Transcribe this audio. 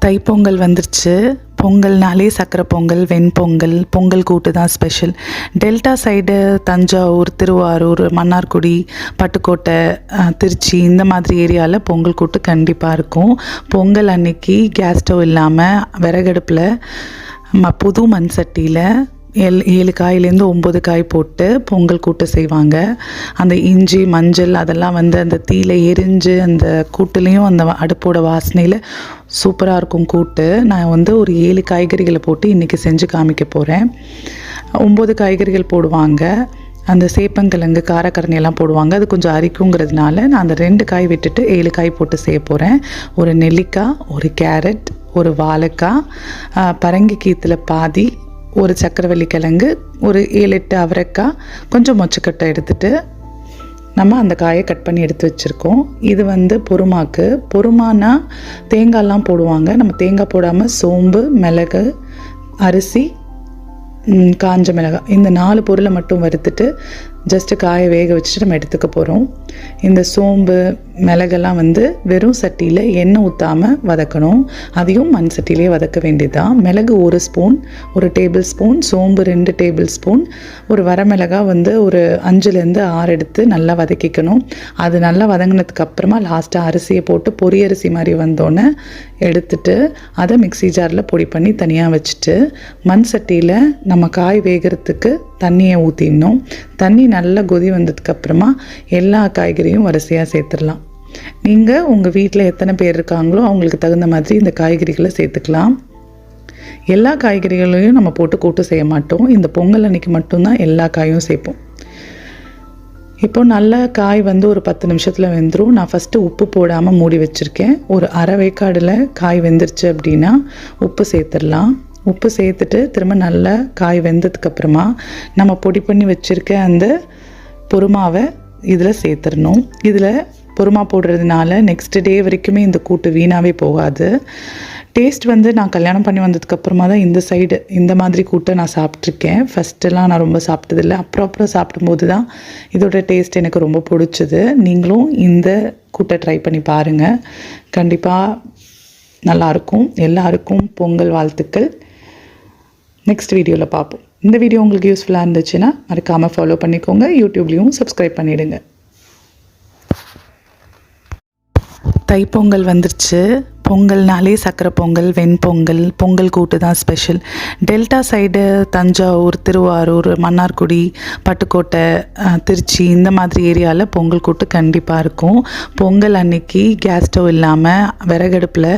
தைப்பொங்கல் வந்துருச்சு. பொங்கல்னாலே சக்கரை பொங்கல், வெண்பொங்கல், பொங்கல் கூட்டு தான் special. Delta side Thanjavur, Thiruvarur, Mannargudi, Pattukkottai, Trichy இந்த மாதிரி ஏரியாவில் பொங்கல் கூட்டு கண்டிப்பாக இருக்கும். பொங்கல் அன்னைக்கு கேஸ் ஸ்டவ் இல்லாமல் விறகடுப்பில் புது மண் சட்டியில் 7 காயிலேருந்து 9 காய் போட்டு பொங்கல் கூட்டு செய்வாங்க. அந்த இஞ்சி, மஞ்சள் அதெல்லாம் அந்த தீயில எரிஞ்சு அந்த கூட்டுலேயும் அந்த அடுப்போட வாசனையில் சூப்பராக இருக்கும் கூட்டு. நான் ஒரு 7 காய்கறிகளை போட்டு இன்றைக்கி செஞ்சு காமிக்க போகிறேன். 9 காய்கறிகள் போடுவாங்க. அந்த சேப்பங்கிழங்கு, காரக்கரணி எல்லாம் போடுவாங்க. அது கொஞ்சம் அரிக்குங்கிறதுனால நான் அந்த 2 காய் விட்டுட்டு 7 காய் போட்டு செய்ய போகிறேன். ஒரு நெல்லிக்காய், ஒரு கேரட், ஒரு வாழைக்காய், பரங்கி கீத்தில் பாதி, ஒரு சக்கரவள்ளி கிழங்கு, ஒரு 7-8 அவரைக்காய், கொஞ்சம் மொச்சக்கட்டை எடுத்துகிட்டு நம்ம அந்த காயை கட் பண்ணி எடுத்து வச்சுருக்கோம். இது பொருமாக்கு. பொருமானா தேங்காய்லாம் போடுவாங்க. நம்ம தேங்காய் போடாமல் சோம்பு, மிளகு, அரிசி, காஞ்ச மிளகாய் இந்த 4 பொருளை மட்டும் வறுத்துட்டு ஜஸ்ட்டு காயை வேக வச்சுட்டு நம்ம எடுத்துக்க போகிறோம். இந்த சோம்பு, மிளகெல்லாம் வெறும் சட்டியில் எண்ணெய் ஊற்றாமல் வதக்கணும். அதையும் மண் சட்டியிலே வதக்க வேண்டியதுதான். மிளகு 1 ஸ்பூன், 1 டேபிள் ஸ்பூன், சோம்பு 2 டேபிள் ஸ்பூன், ஒரு வரமிளகாய் ஒரு 5லேருந்து 6 எடுத்து நல்லா வதக்கிக்கணும். அது நல்லா வதங்கினதுக்கு அப்புறமா லாஸ்ட்டாக அரிசியை போட்டு பொரியரிசி மாதிரி வந்தோடனே எடுத்துட்டு அதை மிக்ஸி ஜாரில் பொடி பண்ணி தனியாக வச்சுட்டு மண் சட்டியில் நம்ம காய் வேகிறதுக்கு தண்ணியை ஊற்றிடணும். தண்ணி நல்லா கொதி வந்ததுக்கப்புறமா எல்லா காய்கறியும் வரிசையாக சேர்த்துடலாம். நீங்கள் உங்கள் வீட்டில் எத்தனை பேர் இருக்காங்களோ அவங்களுக்கு தகுந்த மாதிரி இந்த காய்கறிகளை சேர்த்துக்கலாம். எல்லா காய்கறிகளையும் நம்ம போட்டு கூட்டு செய்ய மாட்டோம். இந்த பொங்கல் அன்னைக்கு மட்டும்தான் எல்லா காயும் சேர்ப்போம். இப்போ நல்ல காய் ஒரு 10 நிமிஷத்தில் வெந்துடும். நான் ஃபஸ்ட்டு உப்பு போடாமல் மூடி வச்சுருக்கேன். ஒரு அரை வேக்காடில் காய் வெந்துருச்சு அப்படின்னா உப்பு சேர்த்துடலாம். உப்பு சேர்த்துட்டு திரும்ப நல்லா காய் வெந்ததுக்கப்புறமா நம்ம பொடி பண்ணி வச்சுருக்க அந்த பொருமாவை இதில் சேர்த்துடணும். இதில் பொருமா போடுறதுனால நெக்ஸ்ட் டே வரைக்குமே இந்த கூட்டு வீணாகவே போகாது. டேஸ்ட் நான் கல்யாணம் பண்ணி வந்ததுக்கப்புறமா தான் இந்த சைடு இந்த மாதிரி கூட்டை நான் சாப்பிட்ருக்கேன். ஃபஸ்ட்டெல்லாம் நான் ரொம்ப சாப்பிட்டதில்லை. அப்புறம் சாப்பிடும்போது தான் இதோட டேஸ்ட் எனக்கு ரொம்ப பிடிச்சது. நீங்களும் இந்த கூட்டை ட்ரை பண்ணி பாருங்கள். கண்டிப்பாக நல்லாயிருக்கும். எல்லாருக்கும் பொங்கல் வாழ்த்துக்கள். நெக்ஸ்ட் வீடியோவில் பார்ப்போம். இந்த வீடியோ உங்களுக்கு யூஸ்ஃபுல்லாக இருந்துச்சுன்னா மறக்காமல் ஃபாலோ பண்ணிக்கோங்க. யூடியூப்லேயும் சப்ஸ்கிரைப் பண்ணிவிடுங்க. தைப்பொங்கல் வந்துருச்சு. பொங்கல்னாலே சக்கரை பொங்கல், வெண்பொங்கல், பொங்கல் கூட்டு தான் special. Delta side Thanjavur, Thiruvarur, Mannargudi, Pattukkottai, Trichy இந்த மாதிரி ஏரியாவில் பொங்கல் கூட்டு கண்டிப்பாக இருக்கும். பொங்கல் அன்னைக்கு கேஸ் ஸ்டவ் இல்லாமல் விறகடுப்பில்